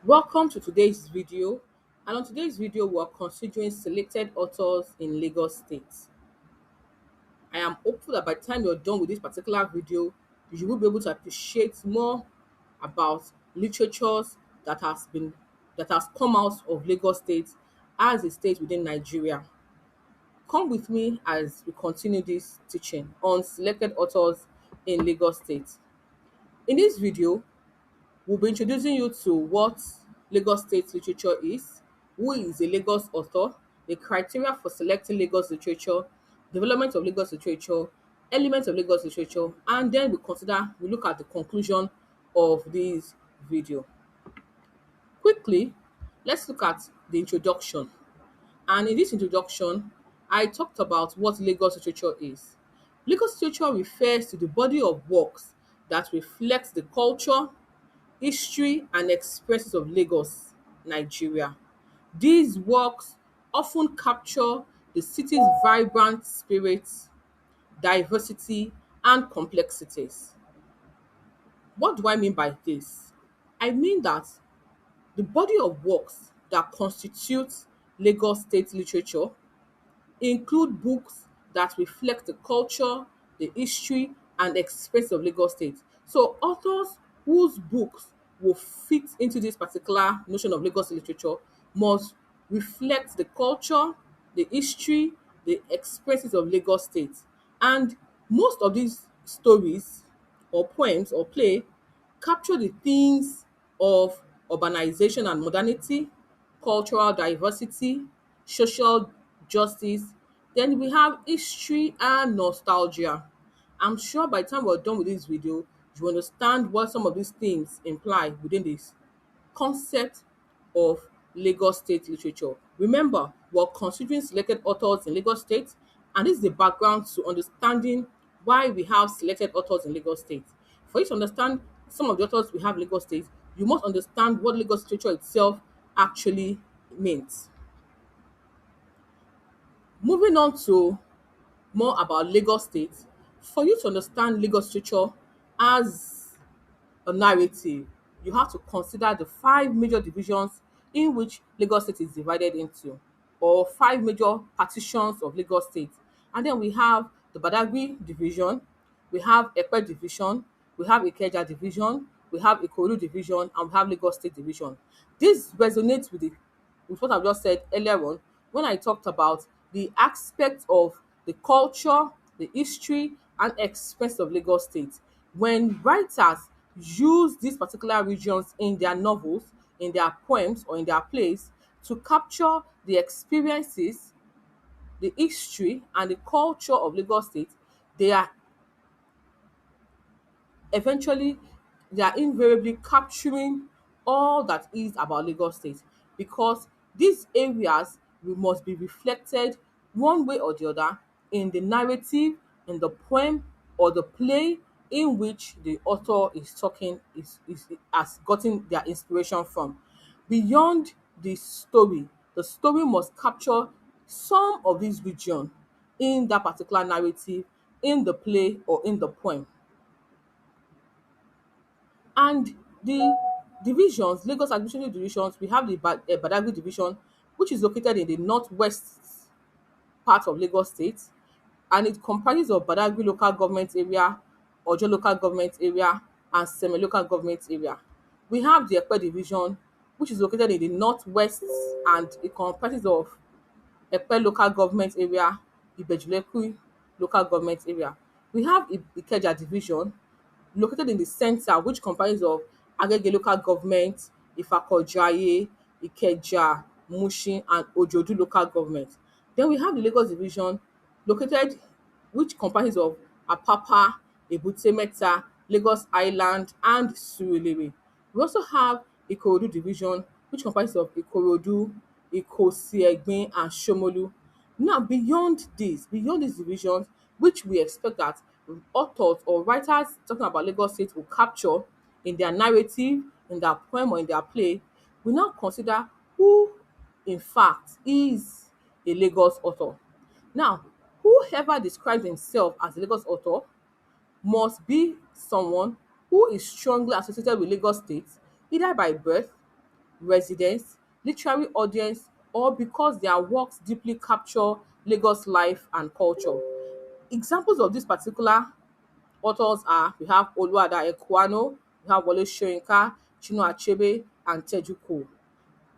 Welcome to today's video, and on today's video we are considering selected authors in Lagos State. I am hopeful that by the time you're done with this particular video, you will be able to appreciate more about literatures that has come out of Lagos State as a state within Nigeria. Come with me as we continue this teaching on selected authors in Lagos State. In this video, we'll be introducing you to what Lagos State literature is, who is a Lagos author, the criteria for selecting Lagos literature, development of Lagos literature, elements of Lagos literature, and then we look at the conclusion of this video. Quickly, let's look at the introduction. And in this introduction, I talked about what Lagos literature is. Lagos literature refers to the body of works that reflects the culture, history and experiences of Lagos, Nigeria. These works often capture the city's vibrant spirit, diversity and complexities. What do I mean by this? I mean that the body of works that constitutes Lagos State literature include books that reflect the culture, the history, and experience of Lagos State. So authors whose books will fit into this particular notion of Lagos literature must reflect the culture, the history, the experiences of Lagos State. And most of these stories or poems or play capture the themes of urbanization and modernity, cultural diversity, social justice. Then we have history and nostalgia. I'm sure by the time we're done with this video, you understand what some of these things imply within this concept of Lagos State literature. Remember, we're considering selected authors in Lagos State, and this is the background to understanding why we have selected authors in Lagos State. For you to understand some of the authors we have in Lagos State, you must understand what Lagos literature itself actually means. Moving on to more about Lagos State, for you to understand Lagos literature as a narrative, you have to consider the five major divisions in which Lagos State is divided into, or five major partitions of Lagos State. And then we have the Badagry division, we have Epe division, we have Ikeja division, we have Ikorodu division, and we have Lagos State division. This resonates with what I've just said earlier on when I talked about the aspect of the culture, the history, and experience of Lagos State. When writers use these particular regions in their novels, in their poems, or in their plays to capture the experiences, the history, and the culture of Lagos State, they are eventually they are invariably capturing all that is about Lagos State, because these areas must be reflected one way or the other in the narrative, in the poem or the play in which the author is talking is has gotten their inspiration from. Beyond the story must capture some of this region in that particular narrative, in the play or in the poem. And the divisions, Lagos administrative divisions, we have the Badagry division, which is located in the northwest part of Lagos State, and it comprises of Badagry local government area, Ojo local government area, and Seme local government area. We have the Epe division, which is located in the northwest, and it comprises of Epe local government area, Ibejuleku local government area. We have Ikeja division, located in the center, which comprises of Agege local government, Ifakojaye, Ikeja, Mushin, and Ojodu local government. Then we have the Lagos division, located which comprises of Apapa, Ebute Metta, Lagos Island, and Surulere. We also have Ikorodu division, which comprises of Ikorodu, Ikosi Egbin, and Shomolu. Now, beyond these divisions, which we expect that authors or writers talking about Lagos State will capture in their narrative, in their poem, or in their play, we now consider who, in fact, is a Lagos author. Now, whoever describes himself as a Lagos author must be someone who is strongly associated with Lagos State, either by birth, residents, literary audience, or because their works deeply capture Lagos life and culture. Examples of these particular authors are we have Oluwada Ekwano, we have Wole Soyinka, Chinua Achebe, and Tejuko.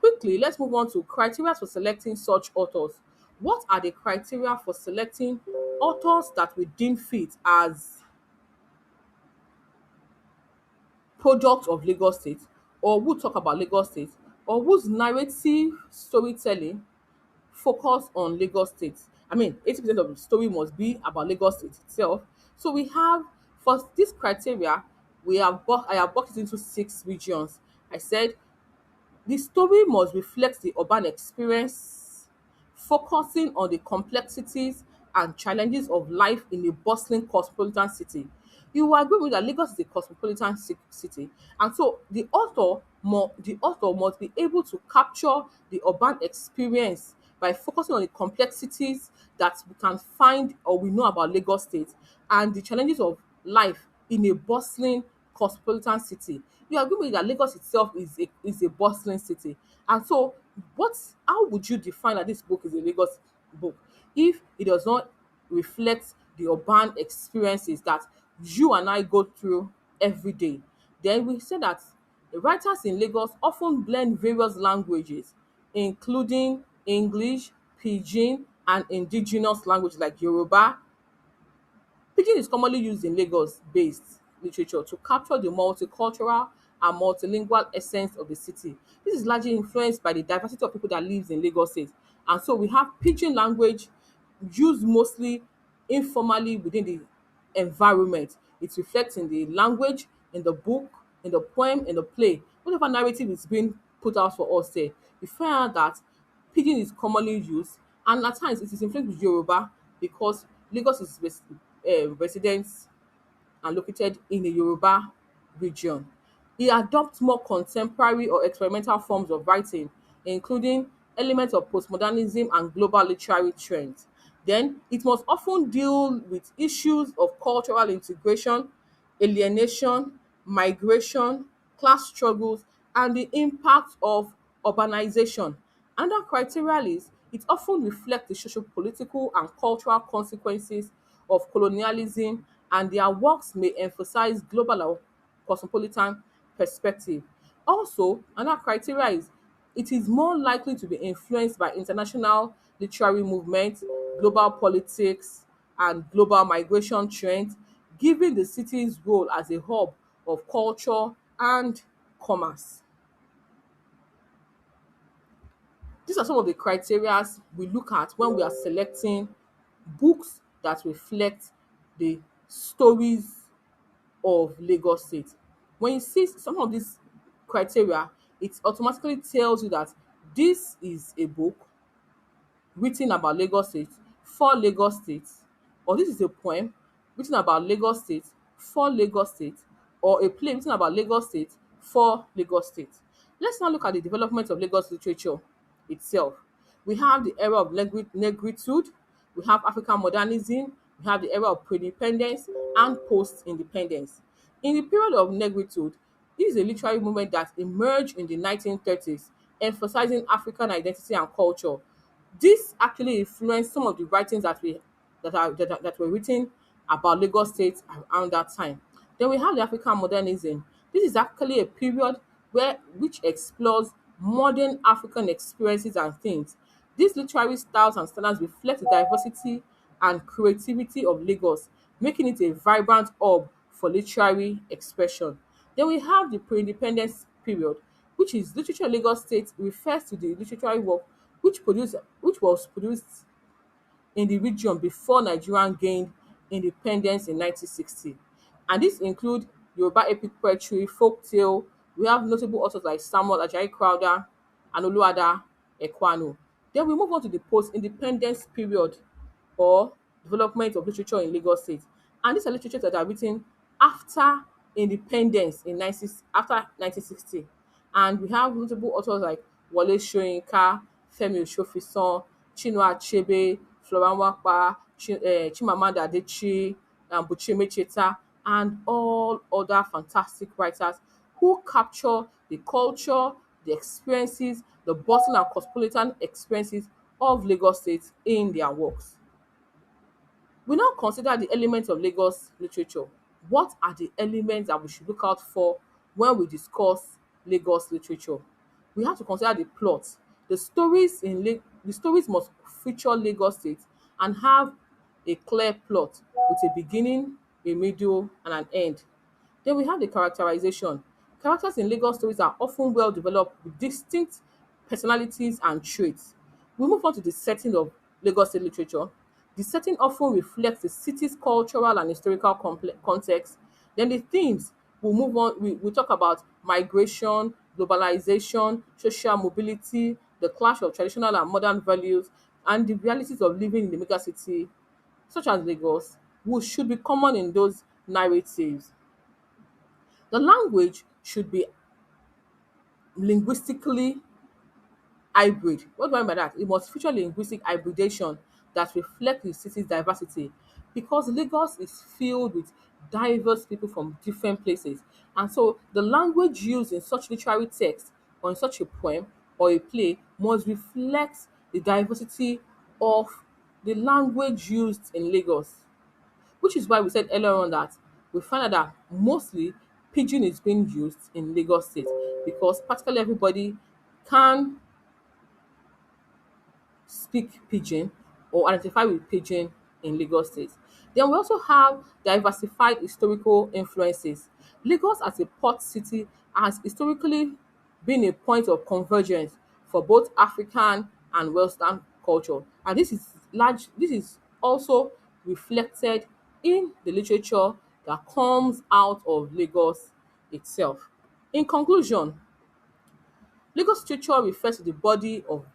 Quickly, let's move on to criteria for selecting such authors. What are the criteria for selecting authors that we deem fit as products of Lagos State, or who talk about Lagos State, or whose narrative storytelling focus on Lagos State? I mean, 80% of the story must be about Lagos State itself. So we have, for this criteria, I have boxed it into 6 regions. I said the story must reflect the urban experience, focusing on the complexities and challenges of life in a bustling cosmopolitan city. You will agree with me that Lagos is a cosmopolitan city, and so the author must be able to capture the urban experience by focusing on the complexities that we can find or we know about Lagos State and the challenges of life in a bustling cosmopolitan city. You agree with me that Lagos itself is a bustling city. And so how would you define that this book is a Lagos book if it does not reflect the urban experiences that you and I go through every day? Then we say that the writers in Lagos often blend various languages, including English, Pidgin, and indigenous languages like Yoruba. Pidgin is commonly used in Lagos-based literature to capture the multicultural and multilingual essence of the city. This is largely influenced by the diversity of people that lives in Lagos State. And so we have Pidgin language used mostly informally within the environment. It reflects in the language, in the book, in the poem, in the play. Whatever narrative is being put out for us there, we find out that Pidgin is commonly used, and at times it is influenced with Yoruba because Lagos is residents are located in a Yoruba region. He adopts more contemporary or experimental forms of writing, including elements of postmodernism and global literary trends. Then, it must often deal with issues of cultural integration, alienation, migration, class struggles, and the impact of urbanization. Another criteria is it often reflects the socio-political and cultural consequences of colonialism, and their works may emphasize global or cosmopolitan perspective. Also, another criteria is it is more likely to be influenced by international literary movements, global politics, and global migration trends, given the city's role as a hub of culture and commerce. These are some of the criteria we look at when we are selecting books that reflect the stories of Lagos State. When you see some of these criteria, it automatically tells you that this is a book written about Lagos State for Lagos State, or this is a poem written about Lagos State for Lagos State, or a play written about Lagos State for Lagos State. Let's now look at the development of Lagos literature itself. We have the era of negritude, we have African modernism, we have the era of pre-independence and post-independence. In the period of negritude, this is a literary movement that emerged in the 1930s, emphasizing African identity and culture. This actually influenced some of the writings that were written about Lagos State around that time. Then we have the African modernism. This is actually a period which explores modern African experiences and things. These literary styles and standards reflect the diversity and creativity of Lagos, making it a vibrant hub for literary expression. Then we have the pre-independence period, which is literature in Lagos State refers to the literary work which was produced in the region before Nigeria gained independence in 1960. And this include Yoruba epic poetry, folk tale. We have notable authors like Samuel Ajayi Crowther and Oluwada Ekwano. Then we move on to the post-independence period or development of literature in Lagos State. And these are literatures that are written after independence after 1960. And we have notable authors like Wole Soyinka, Femi Osofisan, Chinua Achebe, Flora Nwapa, Chimamanda Adichie, Buchi Emecheta, and all other fantastic writers who capture the culture, the experiences, the bustling and cosmopolitan experiences of Lagos State in their works. We now consider the elements of Lagos literature. What are the elements that we should look out for when we discuss Lagos literature? We have to consider the plot. The stories must feature Lagos State and have a clear plot with a beginning, a middle, and an end. Then we have the characterization. Characters in Lagos stories are often well developed with distinct personalities and traits. We move on to the setting of Lagos State literature. The setting often reflects the city's cultural and historical context. Then the themes will move on. We talk about migration, globalization, social mobility, the clash of traditional and modern values, and the realities of living in the mega city, such as Lagos, which should be common in those narratives. The language should be linguistically hybrid. What do I mean by that? It must feature linguistic hybridation that reflect the city's diversity, because Lagos is filled with diverse people from different places. And so the language used in such literary text or in such a poem or a play must reflect the diversity of the language used in Lagos, which is why we said earlier on that we find out that mostly pidgin is being used in Lagos State, because practically everybody can speak pidgin or identify with pidgin in Lagos State. Then we also have diversified historical influences. Lagos as a port city has historically been a point of convergence for both African and Western culture. And this is also reflected in the literature that comes out of Lagos itself. In conclusion, Lagos literature refers to the body of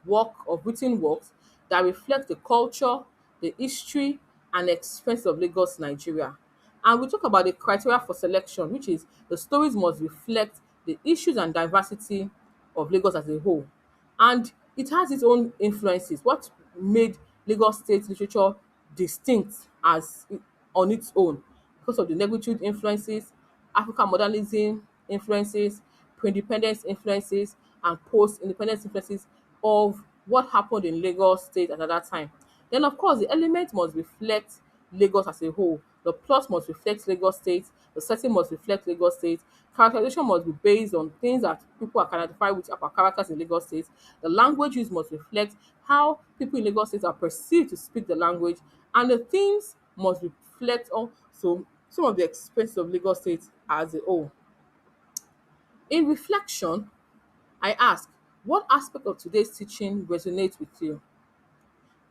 written works that reflect the culture, the history, and experience of Lagos, Nigeria. And we talk about the criteria for selection, which is the stories must reflect the issues and diversity of Lagos as a whole. And it has its own influences. What made Lagos state literature distinct on its own? Because of the negritude influences, African modernism influences, pre-independence influences, and post-independence influences of what happened in Lagos State at that time. Then, of course, the element must reflect Lagos as a whole. The plot must reflect Lagos State. The setting must reflect Lagos State. Characterization must be based on things that people can identify with about characters in Lagos State. The language use must reflect how people in Lagos State are perceived to speak the language. And the themes must reflect also some of the experiences of Lagos State as a whole. In reflection, I ask, what aspect of today's teaching resonates with you?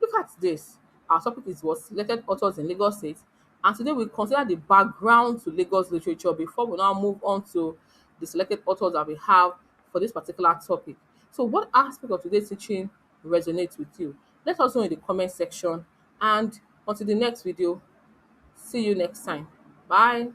Look at this. Our topic is what selected authors in Lagos State, and today we consider the background to Lagos literature before we now move on to the selected authors that we have for this particular topic. So, what aspect of today's teaching resonates with you? Let us know in the comment section, and until the next video, see you next time. Bye.